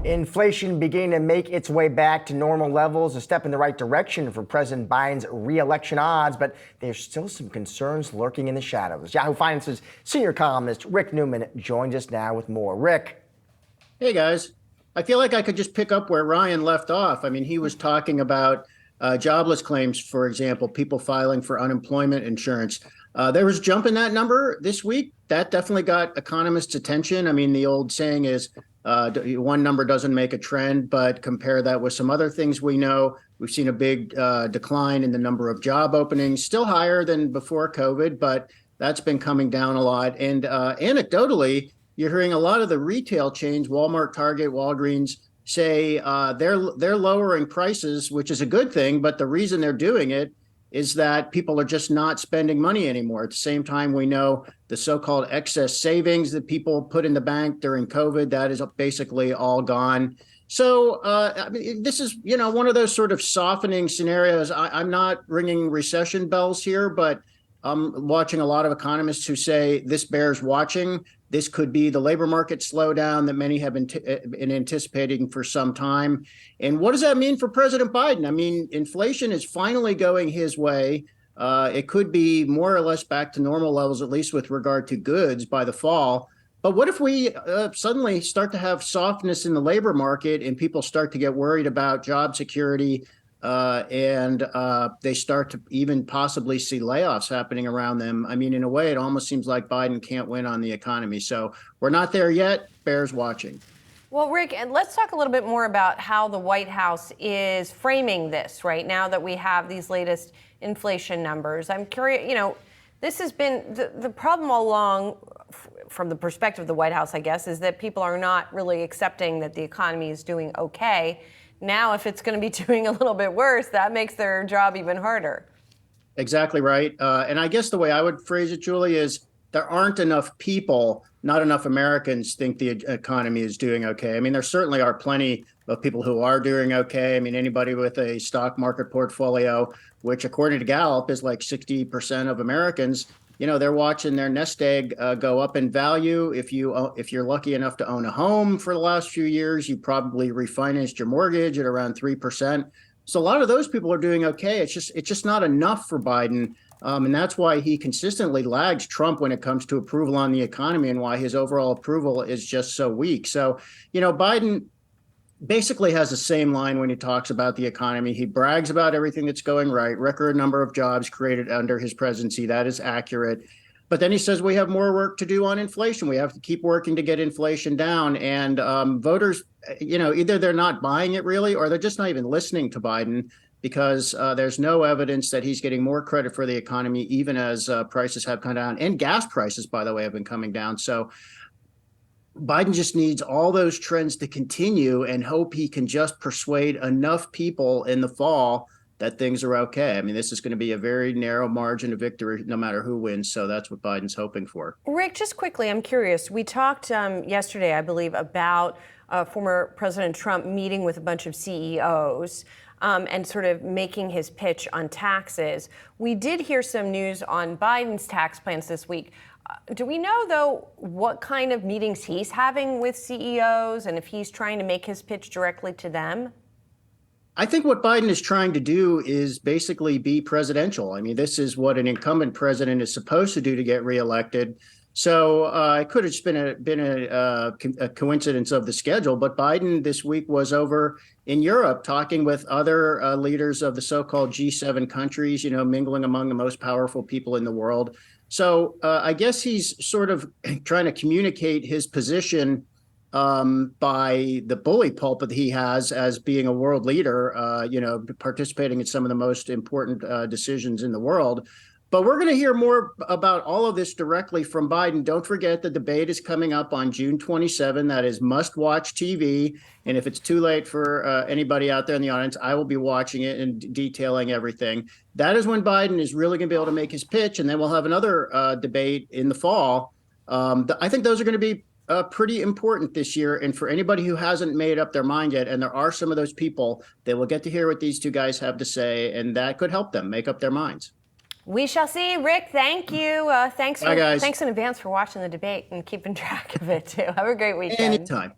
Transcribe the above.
Inflation beginning to make its way back to normal levels, a step in the right direction for President Biden's re-election odds, but there's still some concerns lurking in the shadows. Yahoo Finance's senior columnist Rick Newman joins us now with more. Rick. Hey, guys. I feel like I could just pick up where Ryan left off. I mean, he was talking about jobless claims, for example, people filing for unemployment insurance. There was a jump in that number this week. That definitely got economists' attention. I mean, the old saying is one number doesn't make a trend, but compare that with some other things we know. We've seen a big decline in the number of job openings, still higher than before COVID, but that's been coming down a lot. And anecdotally, you're hearing a lot of the retail chains, Walmart, Target, Walgreens, say they're lowering prices, which is a good thing. But the reason they're doing it is that people are just not spending money anymore. At the same time, we know the so-called excess savings that people put in the bank during COVID, that is basically all gone. So I mean, this is, one of those sort of softening scenarios. I'm not ringing recession bells here, but I'm watching a lot of economists who say this bears watching. This could be the labor market slowdown that many have been anticipating for some time. And what does that mean for President Biden? I mean, inflation is finally going his way. It could be more or less back to normal levels, at least with regard to goods by the fall. But what if we suddenly start to have softness in the labor market and people start to get worried about job security and they start to even possibly see layoffs happening around them? I mean, in a way, it almost seems like Biden can't win on the economy. So we're not there yet. Bears watching. Well, Rick, and let's talk a little bit more about how the White House is framing this right now that we have these latest inflation numbers. I'm curious, this has been the problem all along from the perspective of the White House, I guess, is that people are not really accepting that the economy is doing okay. Now, if it's going to be doing a little bit worse, that makes their job even harder. Exactly right. And I guess the way I would phrase it, Julie, is there aren't enough people, not enough Americans think the economy is doing okay. I mean, there certainly are plenty of people who are doing okay. I mean, anybody with a stock market portfolio, which according to Gallup is like 60% of Americans, they're watching their nest egg go up in value. If you're lucky enough to own a home for the last few years, you probably refinanced your mortgage at around 3%. So a lot of those people are doing okay. It's just not enough for Biden. And that's why he consistently lags Trump when it comes to approval on the economy and why his overall approval is just so weak. So, Biden basically has the same line when he talks about the economy. He brags about everything that's going right, record number of jobs created under his presidency. That is accurate. But then he says we have more work to do on inflation. We have to keep working to get inflation down. And voters, either they're not buying it really, or they're just not even listening to Biden because there's no evidence that he's getting more credit for the economy, even as prices have come down. And gas prices, by the way, have been coming down. So Biden just needs all those trends to continue and hope he can just persuade enough people in the fall that things are okay. I mean, this is going to be a very narrow margin of victory no matter who wins. So that's what Biden's hoping for. Rick, just quickly, I'm curious. We talked yesterday, I believe, about former President Trump meeting with a bunch of CEOs and sort of making his pitch on taxes. We did hear some news on Biden's tax plans this week. Do we know, though, what kind of meetings he's having with CEOs and if he's trying to make his pitch directly to them? I think what Biden is trying to do is basically be presidential. I mean, this is what an incumbent president is supposed to do to get reelected. So it could have just been a coincidence of the schedule. But Biden this week was over in Europe talking with other leaders of the so-called G7 countries, mingling among the most powerful people in the world. So I guess he's sort of trying to communicate his position by the bully pulpit he has as being a world leader, participating in some of the most important decisions in the world. But we're going to hear more about all of this directly from Biden. Don't forget the debate is coming up on June 27. That is must-watch TV. And if it's too late for anybody out there in the audience, I will be watching it and detailing everything. That is when Biden is really going to be able to make his pitch. And then we'll have another debate in the fall. I think those are going to be pretty important this year. And for anybody who hasn't made up their mind yet, and there are some of those people, they will get to hear what these two guys have to say, and that could help them make up their minds. We shall see. Rick, thank you. Thanks in advance for watching the debate and keeping track of it, too. Have a great weekend. Anytime.